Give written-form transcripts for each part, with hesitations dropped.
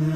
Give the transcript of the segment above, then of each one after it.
ایک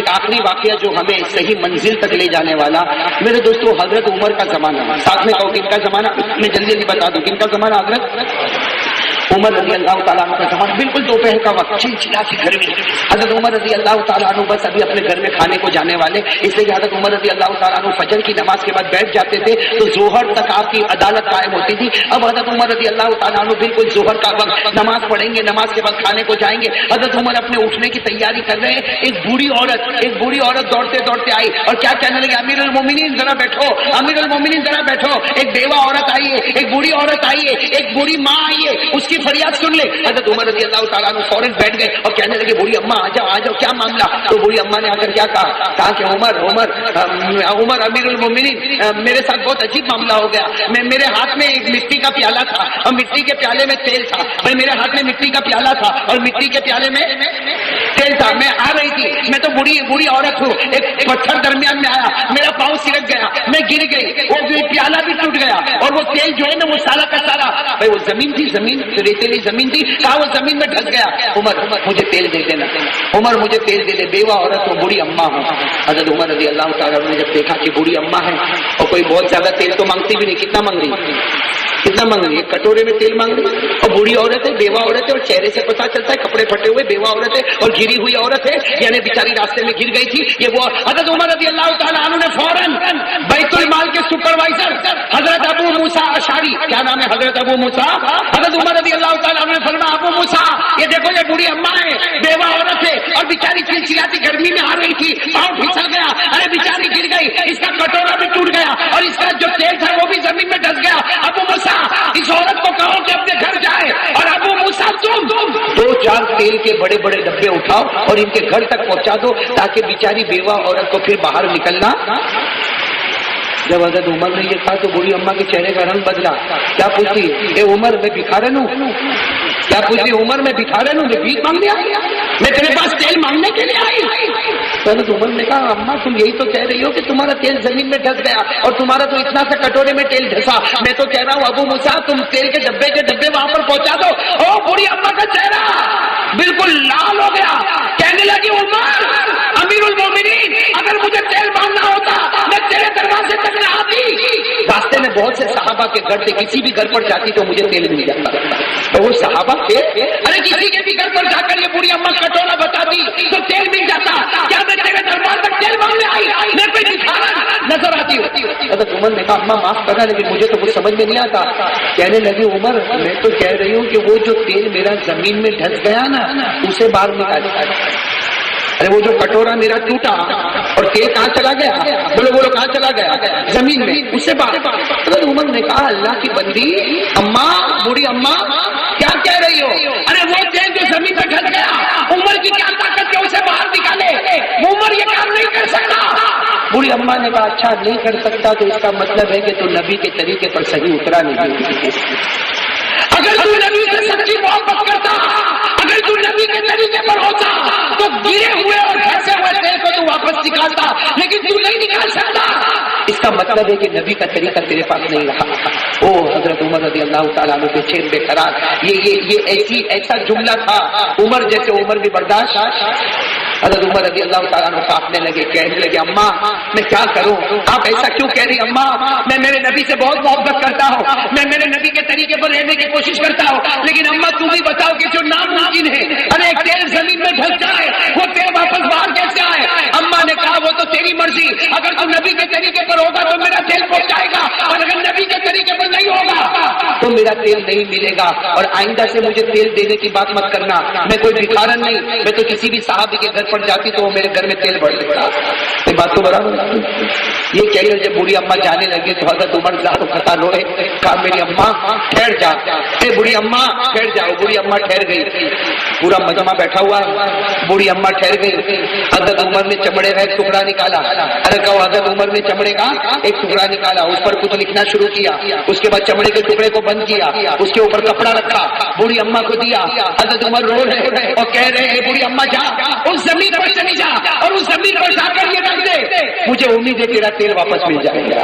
آخری واقعہ جو ہمیں صحیح منزل تک لے جانے والا، میرے دوستو، حضرت عمر کا زمانہ، ساتھ میں کہو کن کا زمانہ، میں جلدی جلدی بتا دوں کن کا زمانہ، حضرت عمر رضی اللہ تعالیٰ عنہ کا زمانہ، بالکل دوپہر کا وقت، چلچلا سی گرمی، حضرت عمر رضی اللہ تعالیٰ عنہ بس ابھی اپنے گھر میں کھانے کو جانے والے، اس لیے حضرت عمر رضی اللہ تعالیٰ عنہ فجر کی نماز کے بعد بیٹھ جاتے تھے تو ظہر تک آپ کی عدالت قائم ہوتی تھی۔ اب حضرت عمر رضی اللہ تعالیٰ عنہ بالکل ظہر کا وقت، نماز پڑھیں گے، نماز کے بعد کھانے کو جائیں گے، حضرت عمر اپنے اٹھنے کی تیاری کر رہے ہیں، ایک بوڑھی عورت دوڑتے دوڑتے آئی اور کیا کہنے لگی، امیر المومنین ذرا بیٹھو، امیر المومنین ذرا بیٹھو، ایک بیوہ عورت آئی ہے، ایک بوڑھی عورت آئی ہے، ایک بوڑھی ماں آئی ہے، اس کی فریاد سن لے۔ حضرت عمر رضی اللہ تعالیٰ عنہ فوراً بیٹھ گئے اور کہنے لگے، بوڑھی اماں آ جاؤ، کیا معاملہ؟ تو بوڑھی اماں نے آ کر کیا کہا کہ عمر امیر المومنین، میرے ساتھ بہت عجیب معاملہ ہو گیا، میرے ہاتھ میں ایک مٹی کا پیالہ تھا اور مٹی کے پیالے میں تیل تھا، میرے ہاتھ میں مٹی کا پیالہ تھا اور مٹی کے پیالے میں تیل تھا، میں آ رہی تھی، میں تو بوڑھی عورت ہوں، ایک پتھر درمیان میں آیا، میرا پاؤں سرک گیا، میں گر گئی، وہ پیالہ بھی ٹوٹ گیا اور وہ تیل جو ہے نا وہ سارا کا سارا، بھائی وہ زمین تھی، ریتیلی زمین تھی، کہا وہ زمین میں ڈھس گیا۔ عمر مجھے تیل دے دینا، عمر مجھے تیل دے دے، بیوہ عورت ہوں، بوڑھی اماں ہوں۔ حضرت عمر رضی اللہ تعالیٰ نے جب دیکھا کہ بوڑھی اماں ہے اور کوئی بہت زیادہ تیل تو مانگتی بھی نہیں، کتنا مانگ رہی ہے، ایک کٹورے میں تیل مانگ رہی، اور بوڑھی عورت ہے، بیوہ عورت ہے، اور چہرے سے پتا چلتا ہے کپڑے پھٹے ہوئے بیوہ عورت ہے اور گری ہوئی عورت ہے، یعنی بیچاری راستے میں گر گئی تھی، یہ وہ حضرت عمر رضی اللہ تعالیٰ عنہ نے فوراً بیت المال کے سپروائزر حضرت ابو موسیٰ اشعری، کیا نام ہے حضرت ابو موسیٰ، حضرت عمر رضی اللہ تعالیٰ عنہ نے فرمایا، ابو موسیٰ یہ دیکھو یہ بوڑھی اماں ہے، بیوہ عورت ہے اور بیچاری چلچلاتی گرمی میں آ رہی تھی، پاؤں پھسل گیا، ارے بیچاری گر گئی، اس کا کٹورا بھی ٹوٹ گیا اور اس کا جو تیل تھا وہ بھی زمین میں ڈس گیا، ابو موسیٰ اس عورت کو کہو کہ اپنے گھر جائے، اور ابو موسیٰ تم 2-4 تیل کے بڑے بڑے ڈبے اٹھاؤ اور ان کے گھر تک پہنچا دو تاکہ بیچاری بیوہ عورت کو پھر باہر نکلنا۔ جب حضرت عمر نے یہ کہا تو بوڑھی اماں کے چہرے کا رنگ بدلا، کیا پوچھتی، اے عمر میں بھکارن ہوں، کیا پوچھتی، عمر میں بھکارن ہوں، میں بھیک مانگنے آئی، میں تیرے پاس تیل مانگنے کے لیے آئی۔ تو حضرت عمر نے کہا، اماں تم یہی تو کہہ رہی ہو کہ تمہارا تیل زمین میں ڈھس گیا اور تمہارا تو اتنا سا کٹورے میں تیل ڈھسا، میں تو کہہ رہا ہوں ابو موسیٰ تم تیل کے ڈبے وہاں پر پہنچا دو۔ او بوڑھی اماں کا چہرہ بالکل لال ہو گیا، کہنے لگی، عمر امیر المومنین اگر مجھے تیل مانگنا ہوتا میں تیرے دروازے تک نہ آتی، راستے میں بہت سے صحابہ کے گھر تھے، کسی بھی گھر پر جاتی تو مجھے تیل مل جاتا، تو وہ صحابہ تھے، ارے کسی کے بھی گھر پر جا کر یہ بوڑھی اماں کٹورا بتاتی تو تیل مل جاتا، کیا میں تیرے دربار تک تیل مانگنے آئی، میں کوئی دکھانا نظر آتی ہوں؟ حضرت عمر نے کہا، اماں معاف کرنا لیکن مجھے تو کچھ سمجھ میں نہیں آتا۔ کہنے لگی، عمر میں تو کہہ رہی ہوں کہ وہ جو تیل میرا زمین میں ڈھس گیا نا اسے باہر نکال، ارے وہ جو کٹورا میرا ٹوٹا اور تیل کہاں چلا گیا، بولو کہاں چلا گیا، زمین میں، اسے باہر۔ حضرت عمر نے کہا، اللہ کی بندی، اماں، بوڑھی اماں کیا کہہ رہی ہو، ارے وہ تیل جو زمین میں ڈھس گیا، عمر کی کیا طاقت کہ اسے باہر نکالے، عمر یہ کام نہیں کر سکتا۔ بوڑھی اماں نے کہا، اچھا نہیں کر سکتا تو اس کا مطلب ہے کہ تو نبی کے طریقے پر صحیح اترا نہیں، اگر تو نبی سے سچی محبت کرتا، اگر تو نبی کے طریقے پر ہوتا تو گرے ہوئے اور پھنسے ہوئے تیل کو تو واپس نکالتا، لیکن تو نہیں نکال سکتا، اس کا مطلب ہے کہ نبی کا طریقہ تیرے پاس نہیں رہا۔ او حضرت عمر رضی اللہ تعالیٰ عنہ کے چین بے قرار، یہ ایسا جملہ تھا، عمر جیسے عمر بھی برداشت۔ حضرت عمر رضی اللہ تعالیٰ عنہ کانپنے لگے، کہنے لگے، اماں میں کیا کروں، آپ ایسا کیوں کہہ رہی، اماں میں میرے نبی سے بہت محبت کرتا ہوں، میں میرے نبی کے طریقے پر رہنے کی کوشش کرتا ہوں، لیکن اماں تم بھی بتاؤ کہ جو ناممکن ہے، ارے تیل زمین میں ڈھس جائے وہ تیل واپس باہر کیسے آئے؟ اماں نے کہا، وہ تو تیری مرضی، اگر تو نبی کے طریقے پر ہوگا تو میرا تیل پہنچ جائے گا، اور اگر نبی کے طریقے پر نہیں ہوگا تو میرا تیل نہیں ملے گا، اور آئندہ سے مجھے تیل دینے کی بات مت کرنا، میں کوئی بھکارن نہیں، میں تو کسی بھی صحابی کے گھر پر جاتی تو وہ میرے گھر میں تیل بڑھ دیتا، یہ بات تو برابر۔ یہ کہہ لو، جب بوڑھی اماں جانے لگی تو حضرت عمر لاکھ پتہ روئے، کہا، میری اماں ٹھہر جا، اے بوڑھی اماں ٹھہر جاؤ۔ بوڑھی اماں ٹھہر گئی، پورا مجمع بیٹھا ہوا ہے، بوڑھی اماں ٹھہر گئی۔ حضرت عمر نے چمڑے کا ایک ٹکڑا نکالا، ارے کہو، حضرت عمر نے چمڑے کا ایک ٹکڑا نکالا، اس پر کچھ لکھنا شروع کیا، اس کے بعد چمڑے کے ٹکڑے کو بند کیا، اس کے اوپر کپڑا رکھا، بوڑھی اماں کو دیا۔ حضرت عمر رو رہے اور کہہ رہے ہیں، بوڑھی اماں جا اس زمین پر چلی جا اور اس زمین پر جا کر یہ رکھ دے، مجھے امید ہے تیرا تیل واپس مل جائے گا۔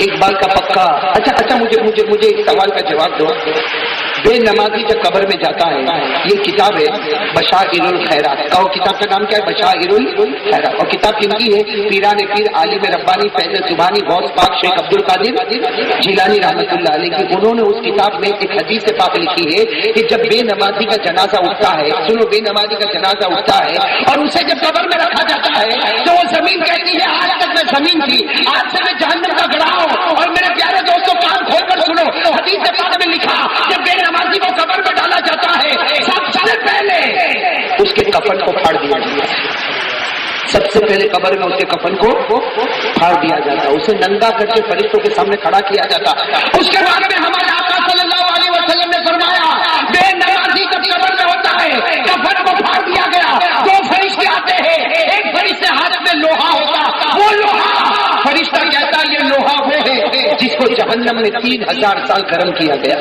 ایک بال کا پکا. اچھا مجھے ایک سوال کا جواب دو. بے نمازی جب قبر میں جاتا ہے, یہ کتاب ہے بشائر الخیرات. کہو کتاب کا نام کیا ہے؟ بشائر الخیرات. اور کتاب کن کی ہے؟ پیران پیر عالم ربانی فیض زبانی غوث پاک شیخ عبد القادر جیلانی رحمۃ اللہ علیہ کی. انہوں نے اس کتاب میں ایک حدیث پاک لکھی ہے کہ جب بے نمازی کا جنازہ اٹھتا ہے, سنو, بے نمازی کا جنازہ اٹھتا ہے اور اسے جب قبر میں رکھا جاتا ہے تو وہ زمین کہتی ہے آج تک میں زمین تھی, آج سے میں جہنم کا گڑھا ہوں. اور میرے پیارے دوستوں کان کھول کر سنو, حدیث پاک میں لکھا جب بے نمازی کو قبر میں ڈالا جاتا ہے سب سے پہلے اس کے کفن کو پھاڑ دیا جاتا ہے. سب سے پہلے قبر میں اس کے کفن کو پھاڑ دیا جاتا, اسے ننگا کر کے فرشتوں کے سامنے کھڑا کیا جاتا. اس کے بعد میں ہمارے آقا صلی اللہ علیہ وسلم نے فرمایا بے نمازی جب قبر میں ہوتا ہے کفن کو پھاڑ دیا گیا, دو فرشتے آتے ہیں, ایک فرشتے ہاتھ میں لوہا ہوتا, وہ لوہا فرشتہ کہتا یہ لوہا وہ ہے جس کو جہنم میں 3000 سال گرم کیا گیا.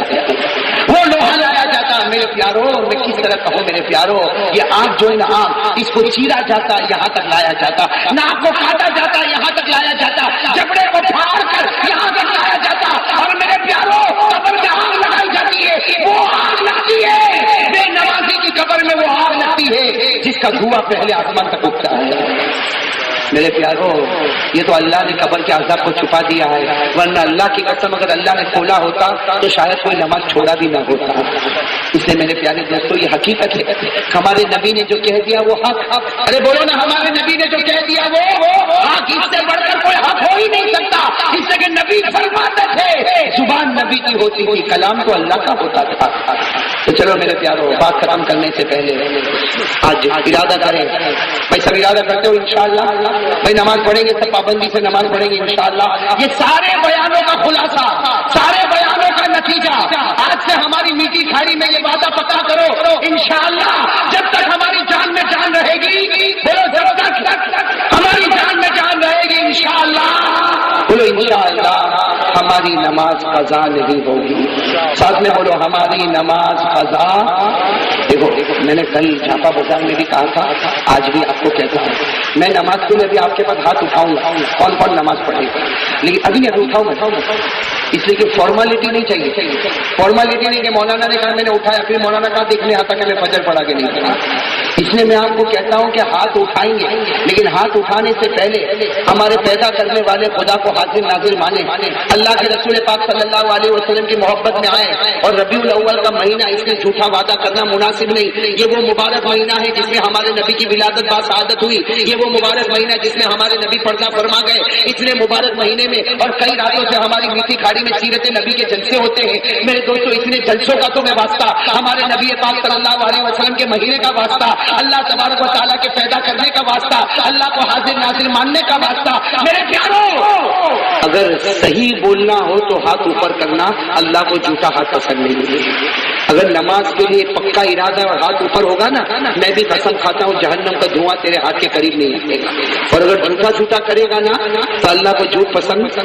وہ لوہا لایا جاتا. میرے پیارو, میں کس طرح کہوں میرے پیارو, یہ آنکھ جو ہے نا آنکھ, اس کو چیرا جاتا, یہاں تک لایا جاتا, ناک کو کاٹا جاتا, یہاں تک لایا جاتا, جبڑے کو پھاڑ کر یہاں تک لایا جاتا. اور میرے پیارو قبر میں آگ لگائی جاتی ہے, وہ آگ لگتی ہے بے نمازی کی قبر میں, وہ آگ لگتی ہے جس کا دھواں پہلے آسمان تک اٹھتا ہے. میرے پیارو, یہ تو اللہ نے قبر کے عذاب کو چھپا دیا ہے, ورنہ اللہ کی قسم اگر اللہ نے کھولا ہوتا تو شاید کوئی نماز چھوڑا بھی نہ ہوتا. اس لیے میرے پیارے دوستو یہ حقیقت ہے, ہمارے نبی نے جو کہہ دیا وہ حق. ارے بولو نا, ہمارے نبی نے جو کہہ دیا وہ حق, اس سے بڑھ کر کوئی حق ہو ہی نہیں سکتا. اس لیے کہ نبی فرماتے تھے, زبان نبی کی ہوتی تھی, کلام تو اللہ کا ہوتا تھا. تو چلو میرے پیارو, بات ختم کرنے سے پہلے آج ارادہ کریں. بھائی سب ارادہ کرتے ہو انشاءاللہ؟ بھائی نماز پڑھیں گے, سب پابندی سے نماز پڑھیں گے انشاءاللہ. یہ سارے بیانوں کا خلاصہ, سارے بیانوں کا نتیجہ, آج سے ہماری میٹھی کھاڑی میں یہ وعدہ پکا کرو انشاءاللہ جب تک ہماری جان میں جان رہے گی, بولو جب تک ہماری جان میں جان رہے گی انشاءاللہ, بولو انشاءاللہ ہماری نماز قضا نہیں ہوگی. ساتھ میں بولو ہماری نماز قضا. دیکھو میں نے کل جھاپا بازار میں بھی کہا تھا, آج بھی آپ کو کہتا ہوں, میں نماز کے لیے بھی آپ کے پاس ہاتھ اٹھاؤں گا, کون نماز پڑھے گا, لیکن ابھی اٹھاؤں گا, اس لیے کہ فارملٹی نہیں چاہیے. فارملٹی نہیں کہ مولانا نے کہا میں نے اٹھایا, پھر مولانا کہا دیکھنے آتا کہ میں فجر پڑھا کے نہیں کرا. اس لیے میں آپ کو کہتا ہوں کہ ہاتھ اٹھائیں گے, لیکن ہاتھ اٹھانے سے پہلے ہمارے پیدا کرنے والے خدا کو حاضر ناظر مانے, اللہ کے رسول پاک صلی اللہ علیہ وسلم کی محبت میں آئے. اور ربیع الاول کا مہینہ, اس میں جھوٹا وعدہ کرنا مناسب نہیں. یہ وہ مبارک مہینہ ہے جس میں ہمارے نبی کی ولادت باسعادت ہوئی. یہ وہ مبارک مہینہ جس میں ہمارے نبی پردہ فرما گئے. اتنے مبارک مہینے میں اور کئی راتوں سے ہماری میٹھی کھاڑی میں سیرت نبی کے جلسے ہوتے ہیں. میرے دوستوں اتنے جلسوں کا تو میں واسطہ, ہمارے نبی پاک صلی اللہ علیہ وسلم کے مہینے کا واسطہ, اللہ تبارک و تعالیٰ کے پیدا کرنے کا واسطہ, اللہ کو حاضر ناظر ماننے کا واسطہ. میرے پیارو, اگر صحیح بولنا ہو تو ہاتھ اوپر کرنا, اللہ کو جھوٹا ہاتھ پسند نہیں ہے. اگر نماز کے لیے پکا ارادہ اور ہاتھ اوپر ہوگا نا, میں بھی قسم کھاتا ہوں جہنم کا دھواں تیرے ہاتھ کے قریب نہیں آئے گا. اور اگر جھوٹا جھوٹا کرے گا نا تو اللہ کو جھوٹ پسند,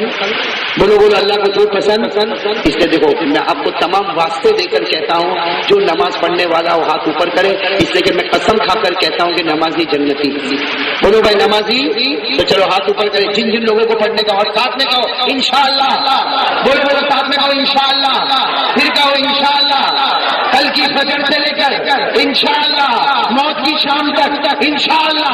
بولو اللہ کو جھوٹ پسند. اس لیے دیکھو میں آپ کو تمام واسطے دے کر کہتا ہوں, جو نماز پڑھنے والا وہ ہاتھ اوپر کرے. اس لیے کہ میں قسم کھا کر کہتا ہوں کہ نمازی جنتی. بولو بھائی نمازی, تو چلو ہاتھ اوپر کرے جن جن لوگوں کو پڑھنے کا, اور ساتھ میں کہو انشاءاللہ. بولو ساتھ میں کہو انشاءاللہ, پھر کہو انشاءاللہ. کل کی فجر سے لے کر انشاءاللہ موت کی شام تک انشاءاللہ